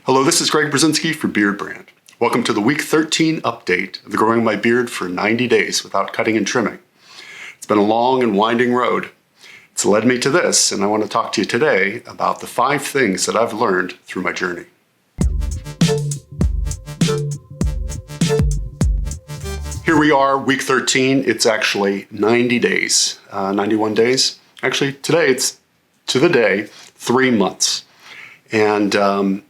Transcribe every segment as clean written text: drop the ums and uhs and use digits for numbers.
Hello, this is Berzinsky for Beardbrand. Welcome to the week 13 update of the growing my beard for 90 days without cutting and trimming. It's been a long and winding road. It's led me to this, and I want to talk to you today about the 5 things that I've learned through my journey. Here we are, week 13. It's actually 90 days, 91 days. Actually, today it's to the day 3 months. And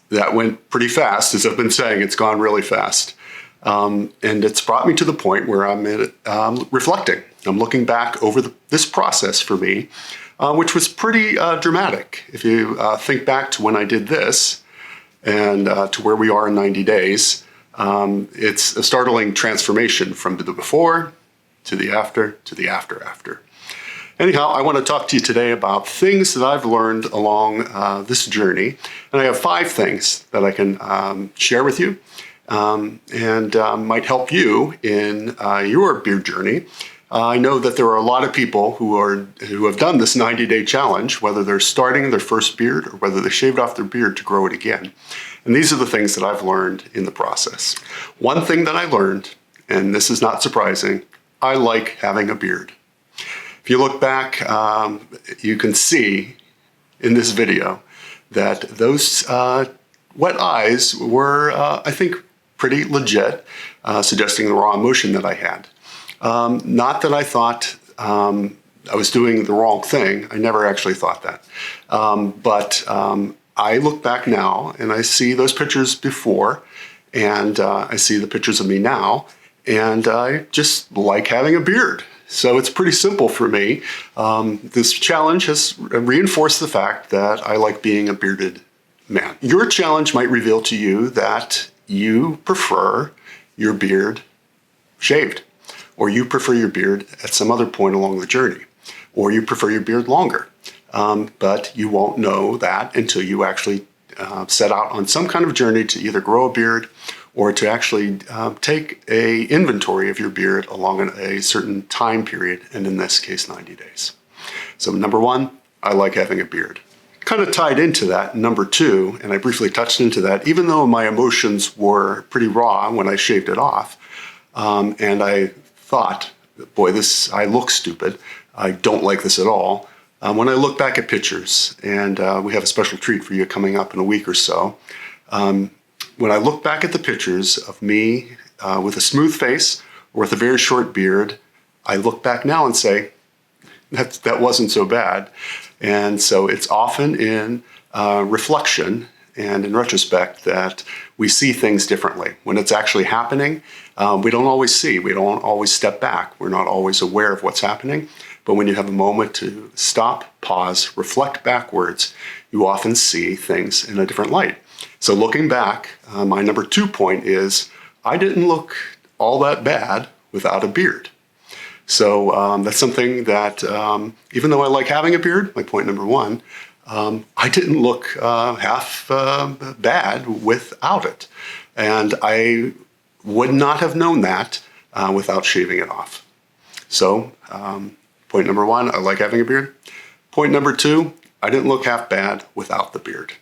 that went pretty fast. As I've been saying, it's gone really fast. And it's brought me to the point where I'm reflecting. I'm looking back over this process for me, which was pretty dramatic. If you think back to when I did this and to where we are in 90 days, it's a startling transformation from the before to the after to the after. Anyhow, I want to talk to you today about things that I've learned along this journey. And I have 5 things that I can share with you and might help you in your beard journey. I know that there are a lot of people who have done this 90-day challenge, whether they're starting their first beard or whether they shaved off their beard to grow it again. And these are the things that I've learned in the process. One thing that I learned, and this is not surprising, I like having a beard. If you look back, you can see in this video that those wet eyes were, I think, pretty legit, suggesting the raw emotion that I had. Not that I thought I was doing the wrong thing. I never actually thought that. But I look back now and I see those pictures before, and I see the pictures of me now, and I just like having a beard. So it's pretty simple for me. This challenge has reinforced the fact that I like being a bearded man. Your challenge might reveal to you that you prefer your beard shaved, or you prefer your beard at some other point along the journey, or you prefer your beard longer. But you won't know that until you actually set out on some kind of journey to either grow a beard or to actually take an inventory of your beard along a certain time period, and in this case, 90 days. So number 1, I like having a beard. Kind of tied into that, number 2, and I briefly touched into that, even though my emotions were pretty raw when I shaved it off, and I thought, boy, I look stupid, I don't like this at all. When I look back at pictures, and we have a special treat for you coming up in a week or so, when I look back at the pictures of me with a smooth face or with a very short beard, I look back now and say, that wasn't so bad. And so it's often in reflection and in retrospect that we see things differently. When it's actually happening, we don't always see, we don't always step back, we're not always aware of what's happening. But when you have a moment to stop, pause, reflect backwards, you often see things in a different light. So looking back, my number 2 point is I didn't look all that bad without a beard. So that's something that even though I like having a beard, my point number 1, I didn't look half bad without it. And I would not have known that without shaving it off. So point number 1, I like having a beard. Point number 2, I didn't look half bad without the beard.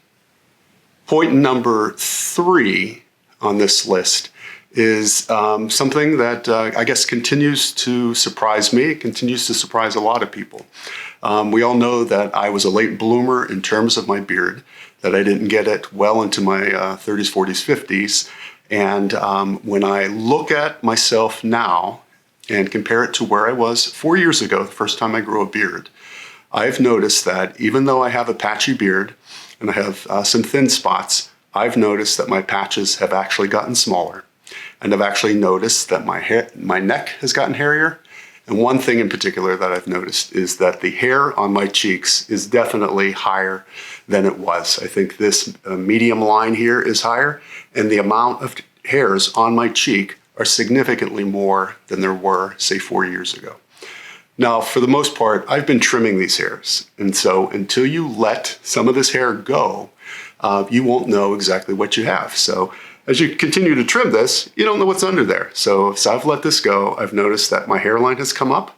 Point number 3 on this list is something that I guess continues to surprise me, continues to surprise a lot of people. We all know that I was a late bloomer in terms of my beard, that I didn't get it well into my 30s, 40s, 50s. And when I look at myself now and compare it to where I was 4 years ago, the first time I grew a beard, I've noticed that even though I have a patchy beard and I have some thin spots, I've noticed that my patches have actually gotten smaller. And I've actually noticed that my neck has gotten hairier. And one thing in particular that I've noticed is that the hair on my cheeks is definitely higher than it was. I think this medium line here is higher, and the amount of hairs on my cheek are significantly more than there were, say, 4 years ago. Now, for the most part, I've been trimming these hairs. And so until you let some of this hair go, you won't know exactly what you have. So as you continue to trim this, you don't know what's under there. So I've let this go. I've noticed that my hairline has come up,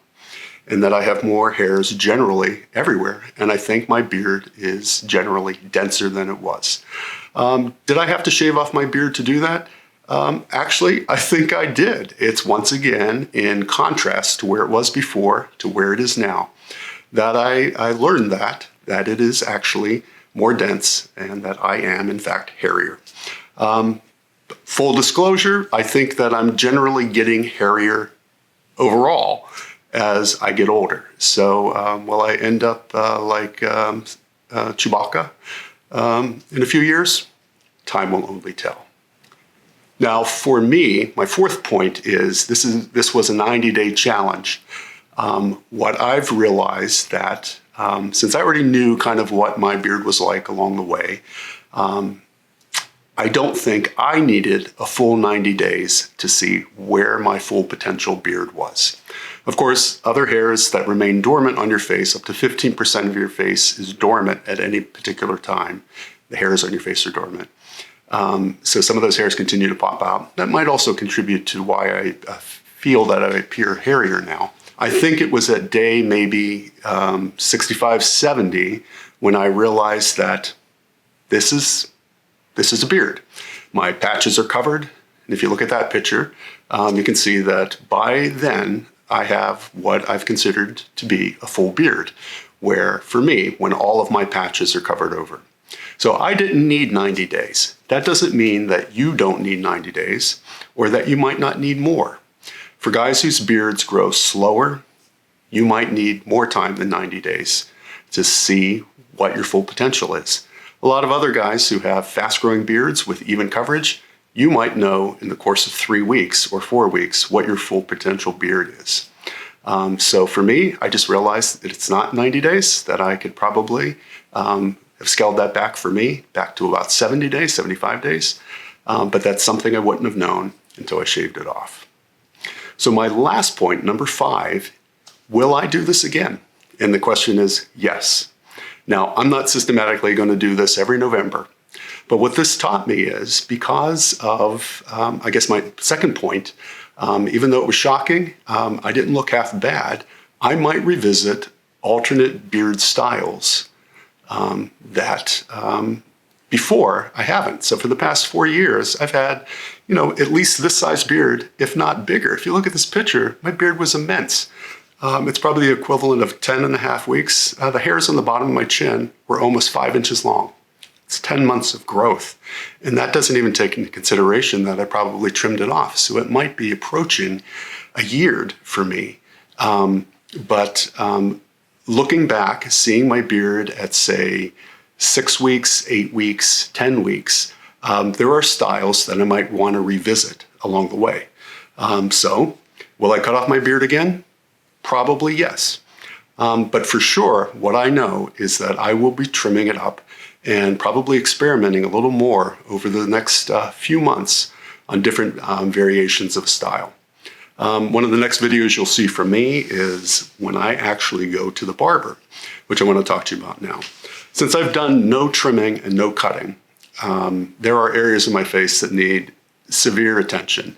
and that I have more hairs generally everywhere. And I think my beard is generally denser than it was. Did I have to shave off my beard to do that? Actually, I think I did. It's once again in contrast to where it was before to where it is now that I learned that it is actually more dense and that I am in fact hairier. Full disclosure, I think that I'm generally getting hairier overall as I get older. So will I end up like Chewbacca in a few years? Time will only tell. Now, for me, my fourth point is this was a 90-day challenge. What I've realized that since I already knew kind of what my beard was like along the way, I don't think I needed a full 90 days to see where my full potential beard was. Of course, other hairs that remain dormant on your face, up to 15% of your face is dormant at any particular time. The hairs on your face are dormant. So some of those hairs continue to pop out. That might also contribute to why I feel that I appear hairier now. I think it was at day maybe 65, 70 when I realized that this is a beard. My patches are covered. And if you look at that picture, you can see that by then I have what I've considered to be a full beard, where for me, when all of my patches are covered over. So I didn't need 90 days. That doesn't mean that you don't need 90 days or that you might not need more. For guys whose beards grow slower, you might need more time than 90 days to see what your full potential is. A lot of other guys who have fast-growing beards with even coverage, you might know in the course of 3 weeks or 4 weeks what your full potential beard is. So for me, I just realized that it's not 90 days, that I could probably have scaled that back for me, back to about 70 days, 75 days. But that's something I wouldn't have known until I shaved it off. So my last point, number 5, will I do this again? And the question is yes. Now, I'm not systematically going to do this every November. But what this taught me is because of, I guess my second point, even though it was shocking, I didn't look half bad. I might revisit alternate beard styles that before I haven't. So for the past 4 years, I've had, at least this size beard, if not bigger. If you look at this picture, my beard was immense. It's probably the equivalent of 10 and a half weeks. The hairs on the bottom of my chin were almost 5 inches long. It's 10 months of growth. And that doesn't even take into consideration that I probably trimmed it off. So it might be approaching a year for me. But looking back, seeing my beard at, say, 6 weeks, 8 weeks, 10 weeks, there are styles that I might want to revisit along the way. So will I cut off my beard again? Probably yes. But for sure, what I know is that I will be trimming it up and probably experimenting a little more over the next few months on different variations of style. One of the next videos you'll see from me is when I actually go to the barber, which I want to talk to you about now. Since I've done no trimming and no cutting, there are areas of my face that need severe attention.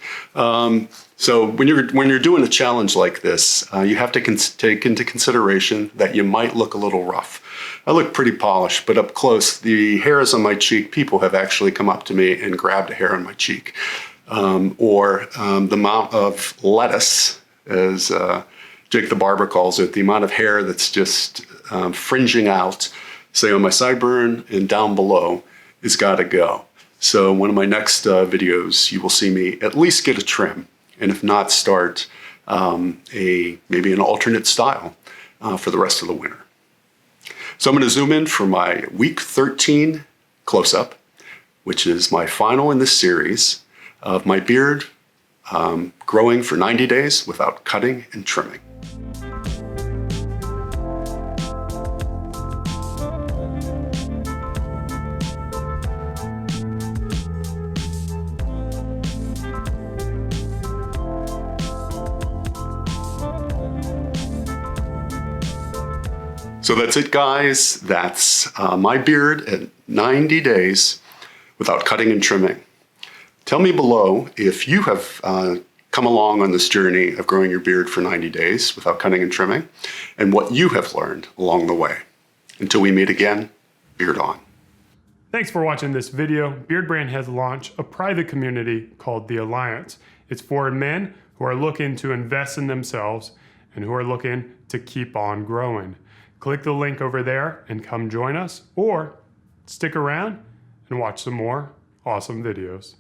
So when you're doing a challenge like this, you have to take into consideration that you might look a little rough. I look pretty polished, but up close, the hairs on my cheek, people have actually come up to me and grabbed a hair on my cheek. Or the amount of lettuce, as Jake the barber calls it, the amount of hair that's just fringing out, say on my sideburn and down below, is got to go. So one of my next videos, you will see me at least get a trim, and if not, start maybe an alternate style for the rest of the winter. So I'm going to zoom in for my week 13 close-up, which is my final in this series of my beard growing for 90 days without cutting and trimming. So that's it, guys. That's my beard at 90 days without cutting and trimming. Tell me below if you have come along on this journey of growing your beard for 90 days without cutting and trimming, and what you have learned along the way. Until we meet again, beard on. Thanks for watching this video. Beardbrand has launched a private community called The Alliance. It's for men who are looking to invest in themselves and who are looking to keep on growing. Click the link over there and come join us, or stick around and watch some more awesome videos.